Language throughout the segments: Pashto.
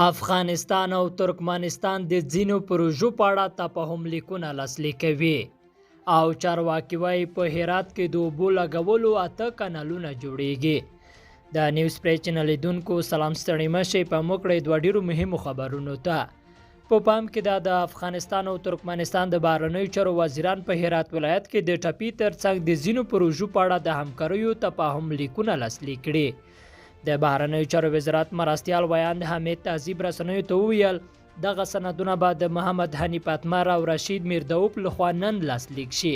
افغانستان او ترکمنستان د ځینو پروژو په اړه تفاهم لیکونه لاسلیک کوي او چارواکي وایي په هرات کې د اوبو لګولو 8 کانالونه جوړیږي. د نیوز پری چینل لیدونکو سلام ستړي مشي په موکړې دوه ډیرو مهمو خبرونو ته په پام کې د افغانستان او ترکمنستان د بهرنیو چارو وزیران په هرات ولایت کې د ټپي ترڅنګ د ځینو پروژو په اړه د همکاریو تفاهم لیکونه لاسلیک کړي. د بهرنیو چارو وزارت مرستیال ویاند حمید تهذیب رسنیو ته وویل دغه سندونه به د محمد حنیف اتمر او رشید میردوف لخوا نن لاسلیک شي.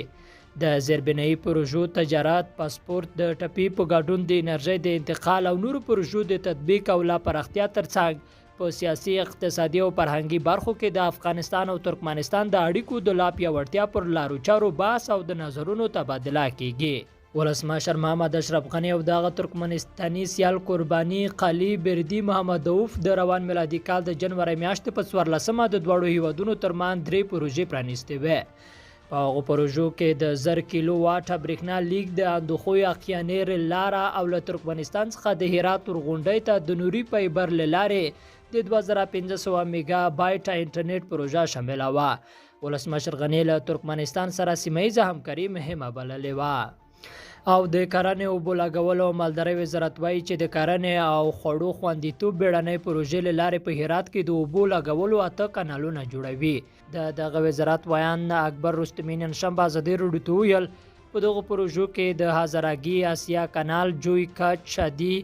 د زیربنایي پروژو تجارت، پاسپورت، د ټپي په ګډون د انرژۍ د انتقال او نورو پروژو د تطبیق او لا پراختیا ترڅنګ په سیاسي، اقتصادي او فرهنګي برخو کې د افغانستان او ترکمنستان د اړیکو د لا پیاوړتیا پر لارو چارو بحث او د نظرونو تبادله کیږي. ولسمشر محمد اشرف غنی او دغه ترکمنستاني سیال قرباني قلی بردي محمد اوف د روان میلادي کال د جنوري میاشتې په 14مه د دوړو هیوادونو ترمن 3 پروژې پرانیستې وې. په هغو پروژو کې د 1000 کیلو واټ برېښنا لیک د اندخوی اقیانیر لاره او له ترکمنستان څخه د هرات ورغونډۍ ته د نوري فایبر لارې د 2500 میگا بایټ انټرنیټ پروژه شامل وه. ولسمشر غنی له ترکمنستان سره سیمه‌ییزه همکاري مهمه بللې وه. او د کرنې اوبو لګولو او مالدارۍ وزارت وایي چې د کرنې او خوړو خوندیتوب بیړنۍ پروژې له لارې په هرات کې د اوبو لګولو 8 کانالونه جوړوي. دغه وزارت ویاند اکبر رستمی نن شنبه ازادي راډیو ته وویل په دغو پروژو کې د هزارګي آسیا کانال، جوی کچ، شادي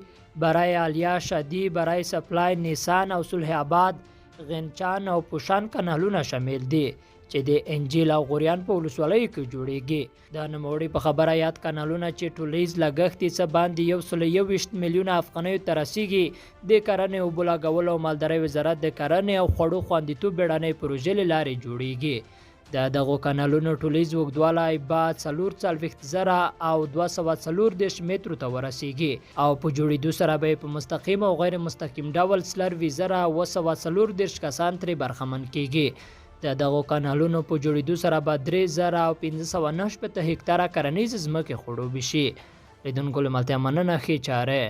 برای عالیه، شادي برای سپلای، نیسان او صلح آباد، غنچان او پوشان کانالونه شامل دي چې د انجیل او غوریان په ولسوالیو کې جوړیږي. د نوموړي په خبره یاد کانالونه چې ټولیز لګښت یې څه باندې 121 میلیونه افغانیو ته رسیږي د کرنې اوبو لګولو او مالدارۍ وزارت د کرنې او خوړو خوندیتوب بیړنۍ پروژې له لارې جوړیږي. د دغو کانالونو ټولیز اوږدوالی به 440,000 او 240 مترو ته ورسیږي او په جوړېدو سره به په مستقیم او غیر مستقیم ډول 240 کسان ترې برخمن کیږي. د دغو کانالونو په جوړېدو سره به 3590 هکتاره کرنیز ځمکې خړوبې شي. لیدونکو له ملتیا مننه، ښې چاره.